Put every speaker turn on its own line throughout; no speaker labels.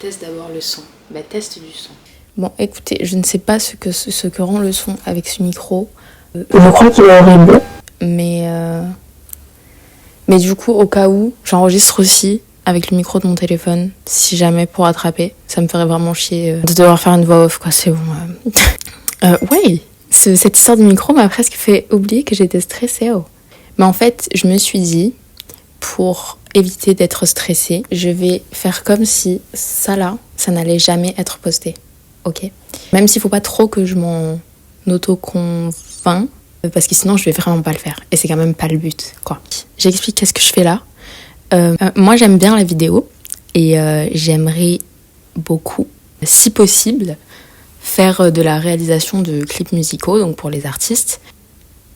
teste d'abord le son. Bah, teste du son.
Bon, écoutez, je ne sais pas ce que rend le son avec ce micro.
Je crois qu'il est horrible.
Mais du coup, au cas où, j'enregistre aussi avec le micro de mon téléphone, si jamais pour attraper. Ça me ferait vraiment chier de devoir faire une voix off, quoi, c'est bon. Ouais, cette histoire de micro m'a presque fait oublier que j'étais stressée. Oh. Mais en fait, je me suis dit, pour éviter d'être stressée, je vais faire comme si ça n'allait jamais être posté. Ok ? Même s'il faut pas trop que je m'en auto-convainc, parce que sinon je vais vraiment pas le faire. Et c'est quand même pas le but, quoi. J'explique qu'est-ce que je fais là. Moi j'aime bien la vidéo et j'aimerais beaucoup, si possible, faire de la réalisation de clips musicaux, donc pour les artistes.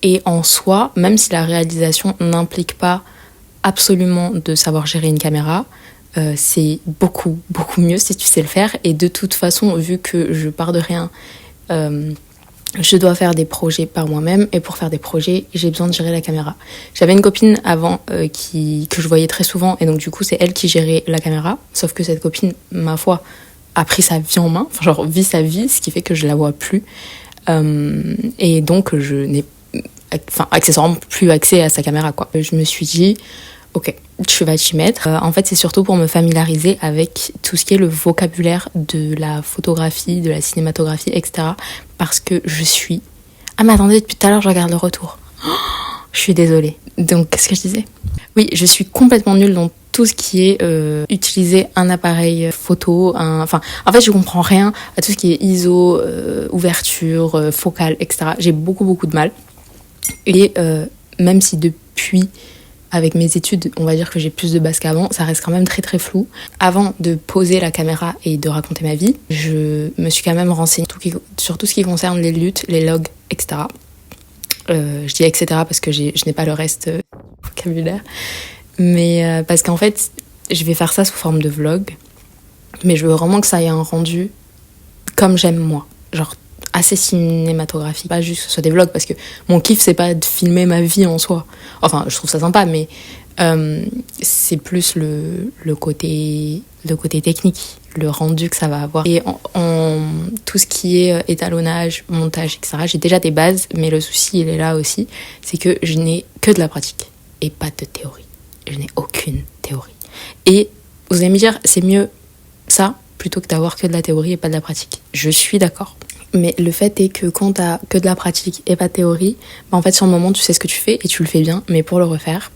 Et en soi, même si la réalisation n'implique pas absolument de savoir gérer une caméra, c'est beaucoup mieux si tu sais le faire. Et de toute façon, vu que je pars de rien, je dois faire des projets par moi-même, et pour faire des projets, j'ai besoin de gérer la caméra. J'avais une copine avant que je voyais très souvent, et donc du coup c'est elle qui gérait la caméra, sauf que cette copine, ma foi, a pris sa vie en main, enfin genre vit sa vie, ce qui fait que je la vois plus, et donc je n'ai accessoirement plus accès à sa caméra, quoi. Je me suis dit, ok, tu vas t'y mettre. En fait, c'est surtout pour me familiariser avec tout ce qui est le vocabulaire de la photographie, de la cinématographie, etc. Parce que je suis... Ah mais attendez, depuis tout à l'heure, je regarde le retour. Oh, je suis désolée. Donc, qu'est-ce que je disais ? Oui, je suis complètement nulle dans tout ce qui est utiliser un appareil photo. Enfin, en fait, je comprends rien à tout ce qui est ISO, ouverture, focale, etc. J'ai beaucoup de mal. Et même si depuis... avec mes études, on va dire que j'ai plus de base qu'avant, ça reste quand même très flou. Avant de poser la caméra et de raconter ma vie, je me suis quand même renseignée sur tout ce qui concerne les luttes, les logs, etc. Je dis etc. parce que je n'ai pas le reste vocabulaire. Mais parce qu'en fait, je vais faire ça sous forme de vlog. Mais je veux vraiment que ça ait un rendu comme j'aime moi. Genre assez cinématographique, pas juste que ce soit des vlogs, parce que mon kiff c'est pas de filmer ma vie en soi, enfin je trouve ça sympa, mais c'est plus le côté technique, le rendu que ça va avoir. Et en tout ce qui est étalonnage, montage, etc., j'ai déjà des bases, mais le souci il est là aussi, c'est que je n'ai que de la pratique et pas de théorie. Je n'ai aucune théorie. Et vous allez me dire, c'est mieux ça plutôt que d'avoir que de la théorie et pas de la pratique. Je suis d'accord. Mais le fait est que quand t'as que de la pratique et pas de théorie, bah en fait sur le moment tu sais ce que tu fais et tu le fais bien, mais pour le refaire,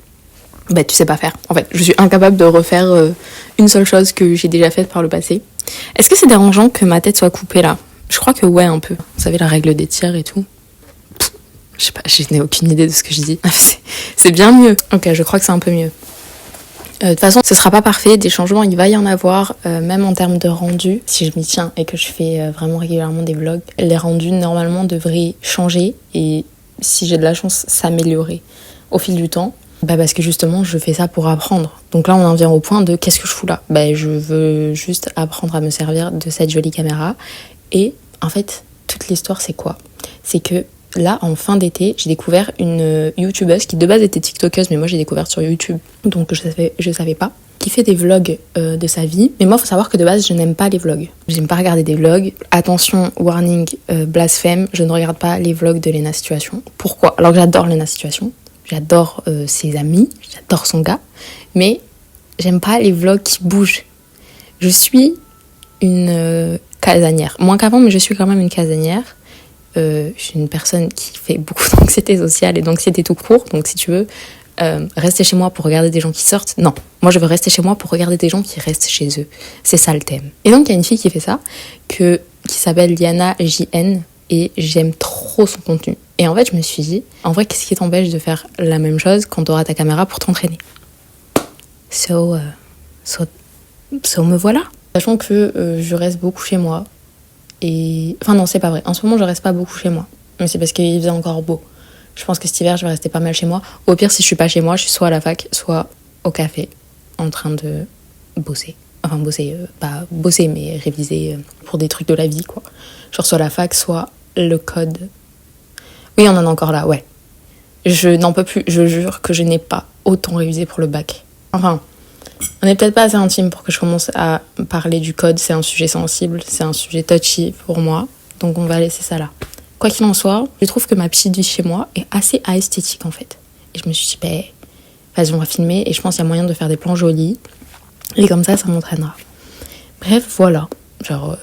bah tu sais pas faire. En fait, je suis incapable de refaire une seule chose que j'ai déjà faite par le passé. Est-ce que c'est dérangeant que ma tête soit coupée là ? Je crois que ouais, un peu. Vous savez, la règle des tiers et tout. Je sais pas, je n'ai aucune idée de ce que je dis. C'est bien mieux. Ok, je crois que c'est un peu mieux. De toute façon, ce sera pas parfait, des changements il va y en avoir, même en termes de rendu. Si je m'y tiens et que je fais vraiment régulièrement des vlogs, les rendus normalement devraient changer et si j'ai de la chance, s'améliorer au fil du temps. Bah parce que justement, je fais ça pour apprendre. Donc là, on en vient au point de qu'est-ce que je fous là ? Bah je veux juste apprendre à me servir de cette jolie caméra. Et en fait, toute l'histoire, c'est quoi ? C'est que là, en fin d'été, j'ai découvert une youtubeuse qui de base était tiktokeuse, mais moi j'ai découvert sur YouTube, donc je savais pas, qui fait des vlogs de sa vie. Mais moi, faut savoir que de base, je n'aime pas les vlogs. J'aime pas regarder des vlogs. Attention, warning, blasphème, je ne regarde pas les vlogs de Léna Situation. Pourquoi ? Alors que j'adore Léna Situation, j'adore ses amis, j'adore son gars, mais j'aime pas les vlogs qui bougent. Je suis une casanière. Moins qu'avant, mais je suis quand même une casanière. Je suis une personne qui fait beaucoup d'anxiété sociale et d'anxiété tout court, donc si tu veux rester chez moi pour regarder des gens qui sortent, non, moi je veux rester chez moi pour regarder des gens qui restent chez eux, c'est ça le thème. Et donc il y a une fille qui fait ça, qui s'appelle Liana JN, et j'aime trop son contenu. Et en fait je me suis dit, en vrai qu'est-ce qui t'empêche de faire la même chose quand t'auras ta caméra pour t'entraîner ? So me voilà. Sachant que je reste beaucoup chez moi. Et... Enfin non, c'est pas vrai. En ce moment, je reste pas beaucoup chez moi. Mais c'est parce qu'il faisait encore beau. Je pense que cet hiver, je vais rester pas mal chez moi. Au pire, si je suis pas chez moi, je suis soit à la fac, soit au café, en train de bosser. Enfin, bosser, pas bosser, mais réviser pour des trucs de la vie, quoi. Genre soit la fac, soit le code. Oui, on en a encore là, ouais. Je n'en peux plus. Je jure que je n'ai pas autant révisé pour le bac. Enfin, On n'est peut-être pas assez intime pour que je commence à parler du code. C'est un sujet sensible, c'est un sujet touchy pour moi. Donc on va laisser ça là. Quoi qu'il en soit, je trouve que ma petite vie chez moi est assez esthétique en fait. Et je me suis dit, vas-y, on va filmer. Et je pense qu'il y a moyen de faire des plans jolis. Et comme ça m'entraînera. Bref, voilà. Genre,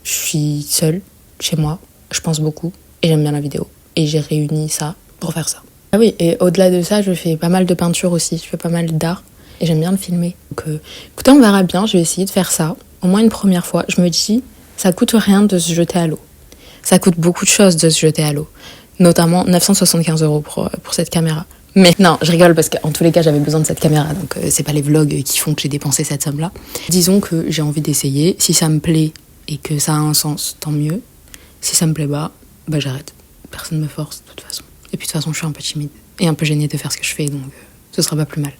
je suis seule chez moi. Je pense beaucoup. Et j'aime bien la vidéo. Et j'ai réuni ça pour faire ça. Ah oui, et au-delà de ça, je fais pas mal de peinture aussi. Je fais pas mal d'art. Et j'aime bien le filmer. Donc, écoutez, on verra bien. Je vais essayer de faire ça. Au moins une première fois. Je me dis, ça coûte rien de se jeter à l'eau. Ça coûte beaucoup de choses de se jeter à l'eau. Notamment 975 € pour cette caméra. Mais non, je rigole parce qu'en tous les cas, j'avais besoin de cette caméra. Donc, c'est pas les vlogs qui font que j'ai dépensé cette somme-là. Disons que j'ai envie d'essayer. Si ça me plaît et que ça a un sens, tant mieux. Si ça me plaît pas, j'arrête. Personne me force, de toute façon. Et puis, de toute façon, je suis un peu timide. Et un peu gênée de faire ce que je fais. Donc, ce sera pas plus mal.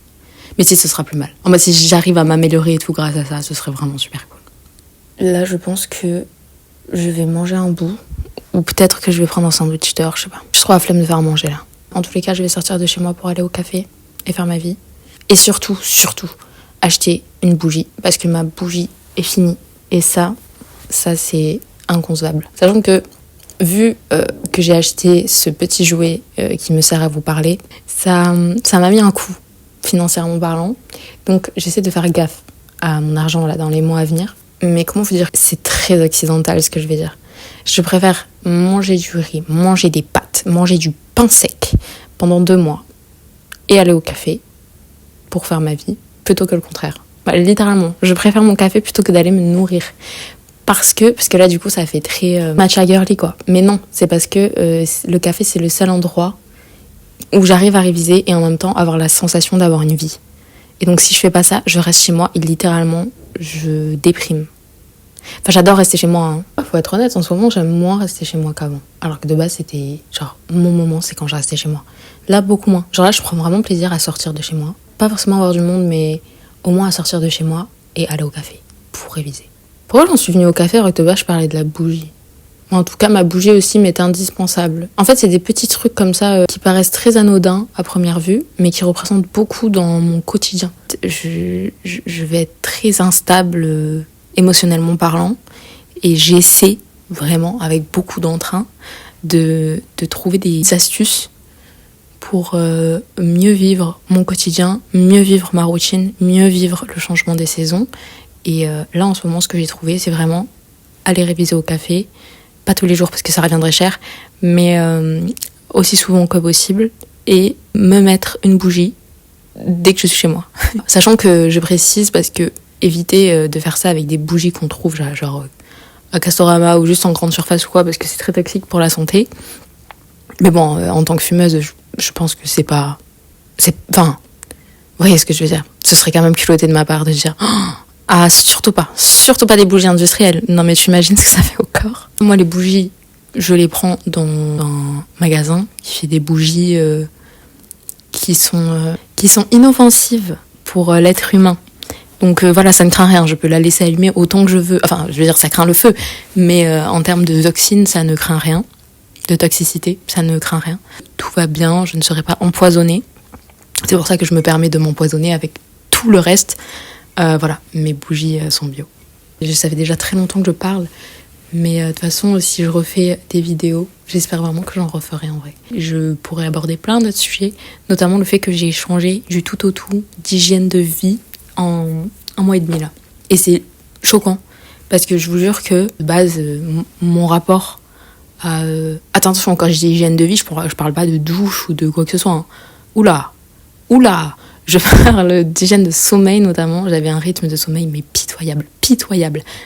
Mais si, ce sera plus mal. Si j'arrive à m'améliorer et tout grâce à ça, ce serait vraiment super cool. Là, je pense que je vais manger un bout. Ou peut-être que je vais prendre un sandwich dehors, je sais pas. J'ai trop la flemme de faire manger là. En tous les cas, je vais sortir de chez moi pour aller au café et faire ma vie. Et surtout, acheter une bougie. Parce que ma bougie est finie. Et ça c'est inconcevable. Sachant que, vu que j'ai acheté ce petit jouet qui me sert à vous parler, ça m'a mis un coup, financièrement parlant. Donc, j'essaie de faire gaffe à mon argent là dans les mois à venir. Mais comment vous dire, c'est très occidental ce que je vais dire. Je préfère manger du riz, manger des pâtes, manger du pain sec pendant 2 mois et aller au café pour faire ma vie plutôt que le contraire. Littéralement, je préfère mon café plutôt que d'aller me nourrir. Parce que là, du coup, ça fait très matcha girly, quoi. Mais non, c'est parce que le café, c'est le seul endroit où j'arrive à réviser et en même temps avoir la sensation d'avoir une vie. Et donc, si je fais pas ça, je reste chez moi et littéralement, je déprime. Enfin, j'adore rester chez moi. Faut être honnête, en ce moment, j'aime moins rester chez moi qu'avant. Alors que de base, c'était genre, mon moment, c'est quand je restais chez moi. Là, beaucoup moins. Genre là, je prends vraiment plaisir à sortir de chez moi. Pas forcément avoir du monde, mais au moins à sortir de chez moi et aller au café pour réviser. Pourquoi j'en suis venue au café alors que de base, je parlais de la bougie? En tout cas, ma bougie aussi m'est indispensable. En fait, c'est des petits trucs comme ça qui paraissent très anodins à première vue, mais qui représentent beaucoup dans mon quotidien. Je vais être très instable émotionnellement parlant, et j'essaie vraiment, avec beaucoup d'entrain, de trouver des astuces pour mieux vivre mon quotidien, mieux vivre ma routine, mieux vivre le changement des saisons. Et là, en ce moment, ce que j'ai trouvé, c'est vraiment aller réviser au café, pas tous les jours parce que ça reviendrait cher, mais aussi souvent que possible, et me mettre une bougie dès que je suis chez moi. Sachant que je précise parce que éviter de faire ça avec des bougies qu'on trouve genre à Castorama ou juste en grande surface ou quoi, parce que c'est très toxique pour la santé. Mais bon, en tant que fumeuse, je pense que c'est pas... Enfin, vous voyez ce que je veux dire. Ce serait quand même culotté de ma part de dire surtout pas des bougies industrielles. Non mais tu imagines ce que ça fait au corps. Moi, les bougies, je les prends dans un magasin qui fait des bougies qui sont inoffensives pour l'être humain. Donc voilà, ça ne craint rien, je peux la laisser allumer autant que je veux. Enfin, je veux dire, ça craint le feu, mais en termes de toxines, ça ne craint rien. De toxicité, ça ne craint rien. Tout va bien, je ne serai pas empoisonnée. C'est pour ça que je me permets de m'empoisonner avec tout le reste. Voilà, mes bougies sont bio. Je savais déjà très longtemps que je parle, mais de toute façon, si je refais des vidéos, j'espère vraiment que j'en referai en vrai. Je pourrais aborder plein d'autres sujets, notamment le fait que j'ai changé du tout au tout d'hygiène de vie en 1 mois et demi là. Et c'est choquant, parce que je vous jure que de base, mon rapport à... Attention, quand je dis hygiène de vie, je parle pas de douche ou de quoi que ce soit. Hein. Oula, je parle d'hygiène de sommeil notamment. J'avais un rythme de sommeil mais pitoyable.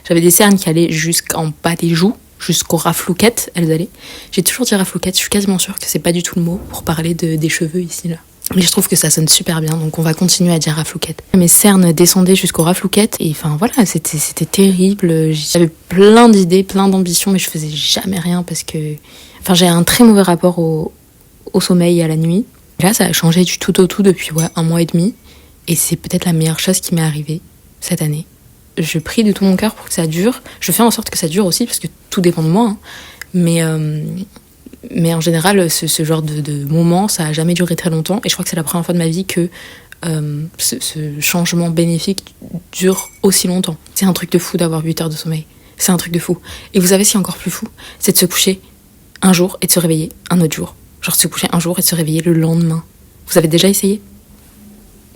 J'avais des cernes qui allaient jusqu'en bas des joues, jusqu'aux raflouquettes, elles allaient. J'ai toujours dit raflouquettes, je suis quasiment sûre que c'est pas du tout le mot pour parler des cheveux ici là. Mais je trouve que ça sonne super bien, donc on va continuer à dire raflouquette. Mes cernes descendaient jusqu'aux raflouquettes, et enfin voilà, c'était terrible. J'avais plein d'idées, plein d'ambitions, mais je faisais jamais rien parce que... Enfin, j'ai un très mauvais rapport au sommeil et à la nuit. Et là, ça a changé du tout au tout depuis 1 mois et demi, et c'est peut-être la meilleure chose qui m'est arrivée cette année. Je prie de tout mon cœur pour que ça dure. Je fais en sorte que ça dure aussi, parce que tout dépend de moi, hein. Mais en général, ce genre de moment, ça a jamais duré très longtemps. Et je crois que c'est la première fois de ma vie que ce changement bénéfique dure aussi longtemps. C'est un truc de fou d'avoir 8 heures de sommeil. C'est un truc de fou. Et vous savez, ce qui est encore plus fou, c'est de se coucher un jour et de se réveiller un autre jour. Genre se coucher un jour et de se réveiller le lendemain. Vous avez déjà essayé ?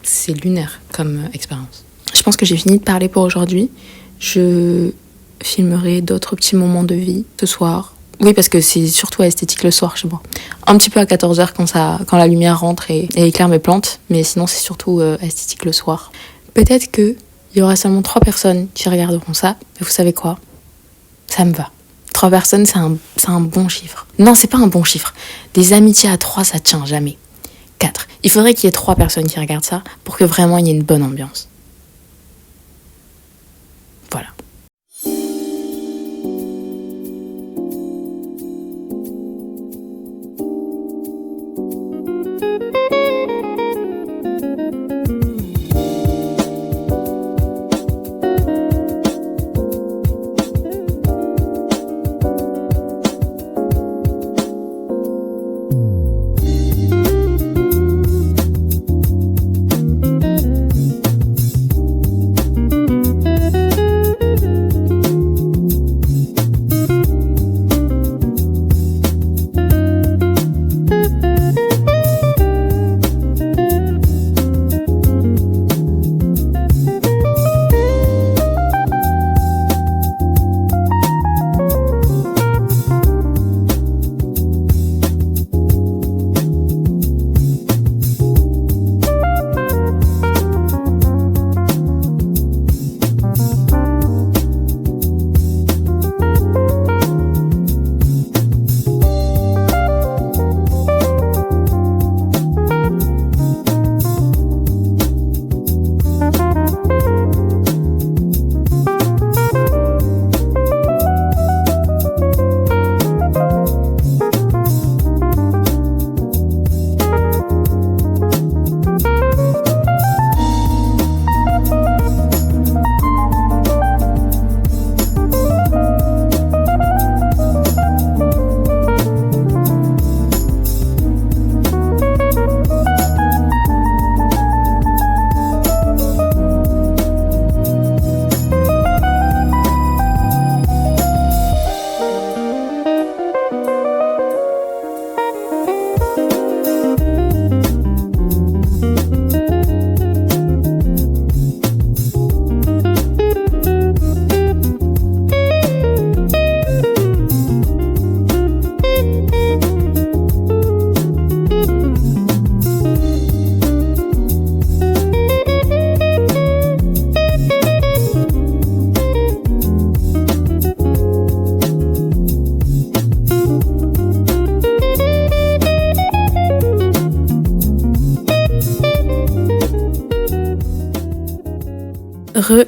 C'est lunaire comme expérience. Je pense que j'ai fini de parler pour aujourd'hui. Je filmerai d'autres petits moments de vie ce soir. Oui, parce que c'est surtout esthétique le soir chez moi. Un petit peu à 14h quand la lumière rentre et éclaire mes plantes. Mais sinon, c'est surtout esthétique le soir. Peut-être qu'il y aura seulement 3 personnes qui regarderont ça. Mais vous savez quoi ? Ça me va. 3 personnes, c'est un bon chiffre. Non, c'est pas un bon chiffre. Des amitiés à 3, ça tient jamais. 4. Il faudrait qu'il y ait 3 personnes qui regardent ça pour que vraiment il y ait une bonne ambiance. Voilà.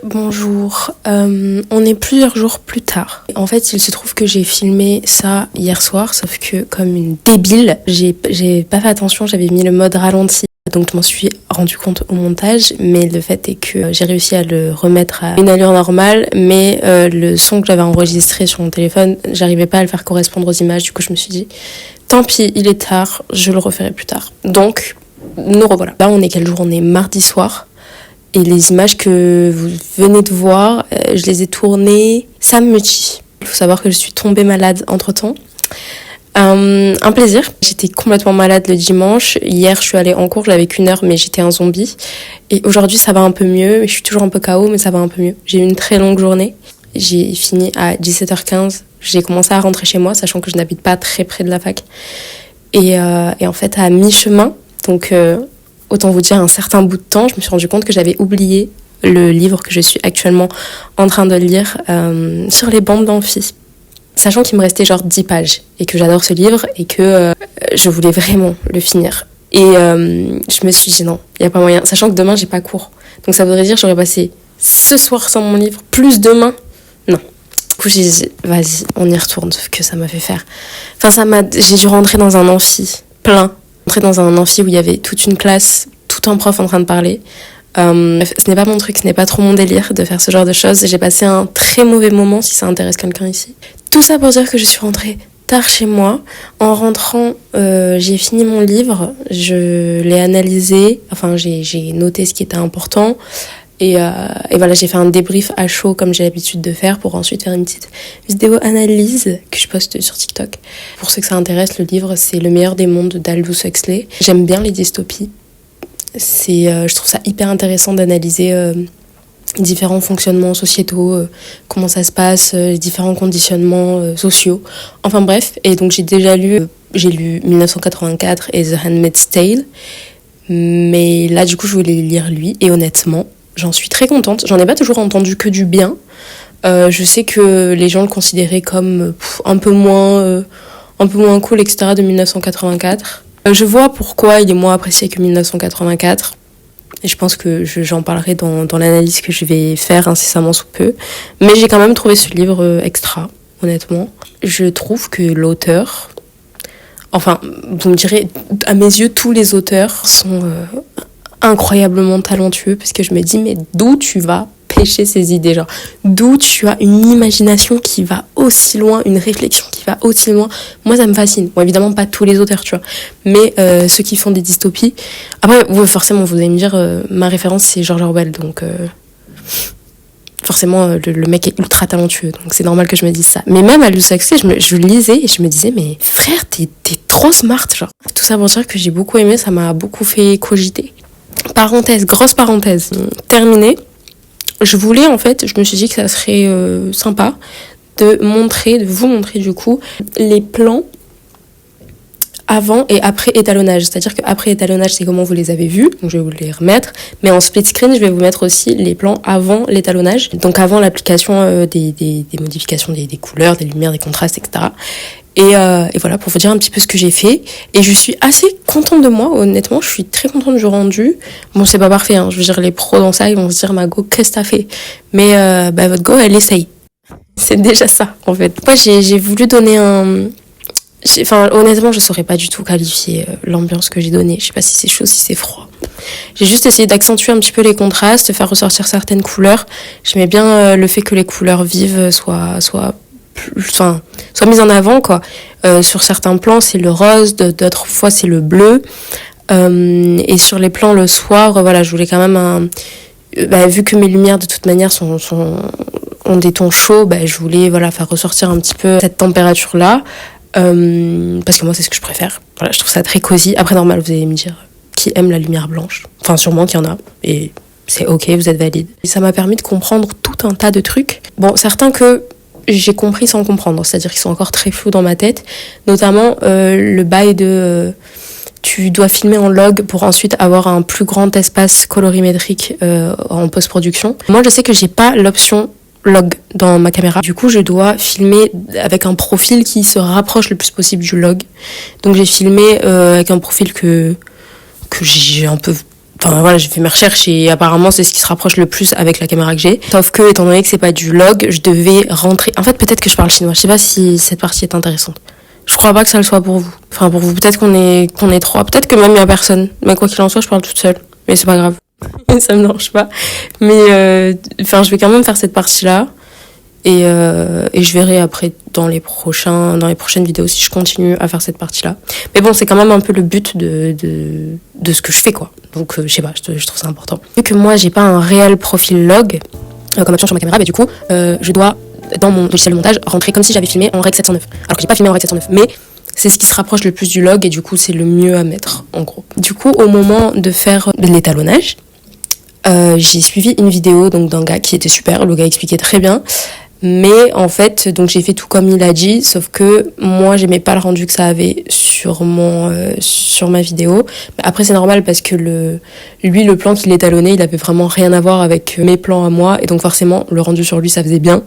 Bonjour, on est plusieurs jours plus tard. En fait, il se trouve que j'ai filmé ça hier soir, sauf que comme une débile, j'ai pas fait attention, j'avais mis le mode ralenti. Donc je m'en suis rendu compte au montage, mais le fait est que j'ai réussi à le remettre à une allure normale, mais le son que j'avais enregistré sur mon téléphone, j'arrivais pas à le faire correspondre aux images, du coup je me suis dit, tant pis, il est tard, je le referai plus tard. Donc, nous revoilà. Là, on est quel jour ? On est mardi soir. Et les images que vous venez de voir, je les ai tournées samedi. Il faut savoir que je suis tombée malade entre-temps. Un plaisir. J'étais complètement malade le dimanche. Hier, je suis allée en cours, j'avais qu'1 heure, mais j'étais un zombie. Et aujourd'hui, ça va un peu mieux. Je suis toujours un peu KO, mais ça va un peu mieux. J'ai eu une très longue journée. J'ai fini à 17h15. J'ai commencé à rentrer chez moi, sachant que je n'habite pas très près de la fac. Et en fait, à mi-chemin, donc... autant vous dire, un certain bout de temps, je me suis rendu compte que j'avais oublié le livre que je suis actuellement en train de lire sur les bancs d'amphi. Sachant qu'il me restait genre 10 pages et que j'adore ce livre et que je voulais vraiment le finir. Et je me suis dit non, il n'y a pas moyen. Sachant que demain, j'ai pas cours. Donc ça voudrait dire que j'aurais passé ce soir sans mon livre, plus demain. Non. Du coup, j'ai dit, vas-y, on y retourne. Sauf que ça m'a fait faire... J'ai dû rentrer dans un amphi plein. Rentrer dans un amphi où il y avait toute une classe, tout un prof en train de parler. Ce n'est pas mon truc, ce n'est pas trop mon délire de faire ce genre de choses. J'ai passé un très mauvais moment, si ça intéresse quelqu'un ici. Tout ça pour dire que je suis rentrée tard chez moi. En rentrant, j'ai fini mon livre, je l'ai analysé, enfin j'ai noté ce qui était important. Et voilà, j'ai fait un débrief à chaud comme j'ai l'habitude de faire pour ensuite faire une petite vidéo analyse que je poste sur TikTok. Pour ceux que ça intéresse, le livre c'est Le meilleur des mondes d'Aldous Huxley. J'aime bien les dystopies. Je trouve ça hyper intéressant d'analyser différents fonctionnements sociétaux, comment ça se passe, les différents conditionnements sociaux. Enfin bref, et donc j'ai lu 1984 et The Handmaid's Tale. Mais là du coup je voulais lire lui et honnêtement, j'en suis très contente. J'en ai pas toujours entendu que du bien. Je sais que les gens le considéraient comme un peu moins cool, etc. de 1984. Je vois pourquoi il est moins apprécié que 1984. Et je pense que j'en parlerai dans l'analyse que je vais faire incessamment sous peu. Mais j'ai quand même trouvé ce livre extra, honnêtement. Je trouve que l'auteur... Enfin, vous me direz, à mes yeux, tous les auteurs sont... incroyablement talentueux parce que je me dis mais d'où tu vas pêcher ces idées, genre d'où tu as une imagination qui va aussi loin, une réflexion qui va aussi loin. Moi ça me fascine. Bon évidemment pas tous les auteurs tu vois, mais ceux qui font des dystopies. Après forcément vous allez me dire ma référence c'est George Orwell donc forcément le mec est ultra talentueux donc c'est normal que je me dise ça. Mais même à Aldous Huxley je lisais et je me disais mais frère t'es trop smart genre. Tout ça pour dire que j'ai beaucoup aimé, ça m'a beaucoup fait cogiter. Parenthèse, grosse parenthèse, terminée. Je me suis dit que ça serait sympa de vous montrer du coup les plans avant et après étalonnage. C'est-à-dire qu'après étalonnage, c'est comment vous les avez vus, donc je vais vous les remettre. Mais en split screen, je vais vous mettre aussi les plans avant l'étalonnage, donc avant l'application des modifications des couleurs, des lumières, des contrastes, etc. Et voilà, pour vous dire un petit peu ce que j'ai fait. Et je suis assez contente de moi, honnêtement. Je suis très contente du rendu. Bon, c'est pas parfait, hein. Je veux dire, les pros dans ça, ils vont se dire, ma go, qu'est-ce que t'as fait? Mais votre go, elle essaye. C'est déjà ça, en fait. Moi, j'ai voulu donner Enfin, honnêtement, je saurais pas du tout qualifier l'ambiance que j'ai donnée. Je sais pas si c'est chaud, si c'est froid. J'ai juste essayé d'accentuer un petit peu les contrastes, de faire ressortir certaines couleurs. J'aimais bien le fait que les couleurs vives soient mises en avant, quoi. Sur certains plans, c'est le rose, d'autres fois, c'est le bleu. Et sur les plans le soir, voilà, je voulais quand même vu que mes lumières, de toute manière, ont des tons chauds, je voulais, voilà, faire ressortir un petit peu cette température-là. Parce que moi, c'est ce que je préfère. Voilà, je trouve ça très cosy. Après, normal, vous allez me dire qui aime la lumière blanche. Enfin, sûrement qu'il y en a. Et c'est ok, vous êtes valide. Et ça m'a permis de comprendre tout un tas de trucs. Bon, certains que j'ai compris sans comprendre. C'est-à-dire qu'ils sont encore très flous dans ma tête. Notamment, le bail de... tu dois filmer en log pour ensuite avoir un plus grand espace colorimétrique en post-production. Moi, je sais que j'ai pas l'option log dans ma caméra. Du coup, je dois filmer avec un profil qui se rapproche le plus possible du log. Donc, j'ai filmé avec un profil que j'ai un peu... Enfin, voilà, j'ai fait mes recherches et apparemment, c'est ce qui se rapproche le plus avec la caméra que j'ai. Sauf que, étant donné que c'est pas du log, je devais rentrer... En fait, peut-être que je parle chinois. Je sais pas si cette partie est intéressante. Je crois pas que ça le soit pour vous. Enfin, pour vous, peut-être qu'on est trois. Peut-être que même il y a personne. Mais quoi qu'il en soit, je parle toute seule. Mais c'est pas grave. Ça me dérange pas. Mais, je vais quand même faire cette partie-là. Et je verrai après dans les prochaines vidéos si je continue à faire cette partie-là. Mais bon, c'est quand même un peu le but de ce que je fais, quoi. Donc, je sais pas, je trouve ça important. Vu que moi, j'ai pas un réel profil log comme option sur ma caméra, du coup, je dois, dans mon logiciel de montage, rentrer comme si j'avais filmé en Rec 709. Alors que j'ai pas filmé en Rec 709, mais c'est ce qui se rapproche le plus du log et du coup, c'est le mieux à mettre, en gros. Du coup, au moment de faire l'étalonnage, j'ai suivi une vidéo donc d'un gars qui était super, le gars expliquait très bien. Mais en fait, donc j'ai fait tout comme il a dit, sauf que moi j'aimais pas le rendu que ça avait sur ma vidéo. Après c'est normal parce que le plan qu'il étalonnait, il avait vraiment rien à voir avec mes plans à moi et donc forcément le rendu sur lui ça faisait bien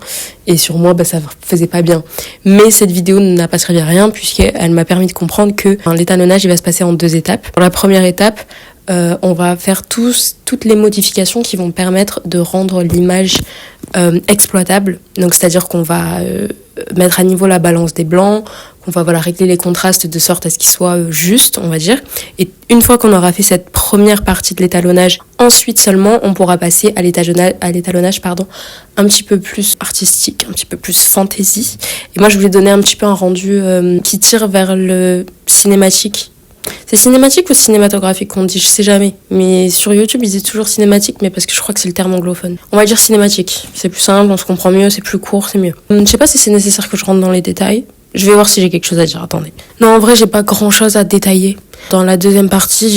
et sur moi ça faisait pas bien. Mais cette vidéo n'a pas servi à rien puisqu'elle m'a permis de comprendre que l'étalonnage il va se passer en 2 étapes. Pour la première étape, on va faire toutes les modifications qui vont permettre de rendre l'image exploitable. Donc c'est-à-dire qu'on va mettre à niveau la balance des blancs,
On va régler les contrastes de sorte à ce qu'ils soient justes, on va dire. Et une fois qu'on aura fait cette première partie de l'étalonnage, ensuite seulement on pourra passer à l'étalonnage un petit peu plus artistique, un petit peu plus fantasy. Et moi je voulais donner un petit peu un rendu qui tire vers le cinématique. C'est cinématique ou cinématographique qu'on dit, je sais jamais. Mais sur YouTube, ils disent toujours cinématique, mais parce que je crois que c'est le terme anglophone. On va dire cinématique. C'est plus simple, on se comprend mieux, c'est plus court, c'est mieux. Je sais pas si c'est nécessaire que je rentre dans les détails. Je vais voir si j'ai quelque chose à dire, attendez. Non, en vrai, j'ai pas grand chose à détailler. Dans la deuxième partie,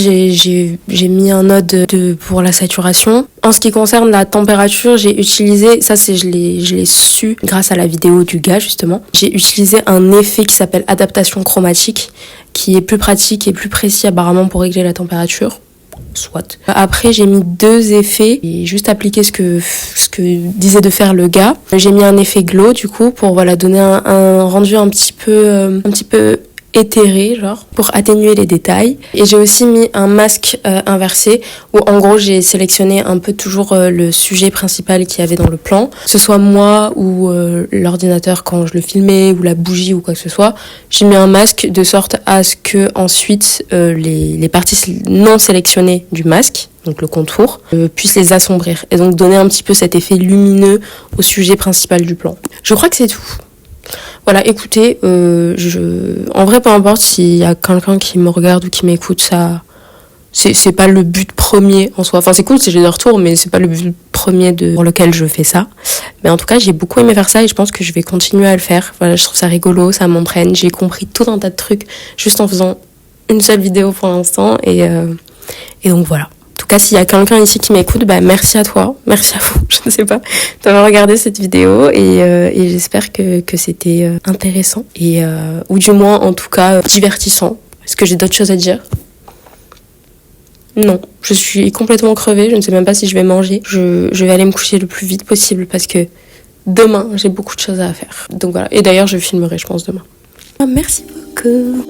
j'ai mis un node pour la saturation. En ce qui concerne la température, j'ai utilisé, ça je l'ai su grâce à la vidéo du gars justement. J'ai utilisé un effet qui s'appelle adaptation chromatique, qui est plus pratique et plus précis apparemment pour régler la température. Soit. Après, j'ai mis 2 effets et juste appliqué ce que disait de faire le gars. J'ai mis un effet glow du coup pour donner un rendu un petit peu éthéré, genre, pour atténuer les détails. Et j'ai aussi mis un masque inversé, où en gros j'ai sélectionné un peu toujours le sujet principal qu'il y avait dans le plan, que ce soit moi ou l'ordinateur quand je le filmais, ou la bougie ou quoi que ce soit. J'ai mis un masque de sorte à ce que ensuite les parties non sélectionnées du masque, donc le contour, puissent les assombrir, et donc donner un petit peu cet effet lumineux au sujet principal du plan. Je crois que c'est tout. Voilà, écoutez, en vrai, peu importe s'il y a quelqu'un qui me regarde ou qui m'écoute, ça, c'est pas le but premier en soi. Enfin, c'est cool si j'ai des retours, mais c'est pas le but premier pour lequel je fais ça. Mais en tout cas, j'ai beaucoup aimé faire ça et je pense que je vais continuer à le faire. Voilà, je trouve ça rigolo, ça m'entraîne. J'ai compris tout un tas de trucs juste en faisant une seule vidéo pour l'instant et donc voilà. En tout cas, s'il y a quelqu'un ici qui m'écoute, merci à toi, merci à vous, je ne sais pas, d'avoir regardé cette vidéo et j'espère que c'était intéressant ou du moins en tout cas divertissant. Est-ce que j'ai d'autres choses à dire ? Non, je suis complètement crevée, je ne sais même pas si je vais manger. Je vais aller me coucher le plus vite possible parce que demain, j'ai beaucoup de choses à faire. Donc voilà, et d'ailleurs, je filmerai, je pense, demain. Merci beaucoup.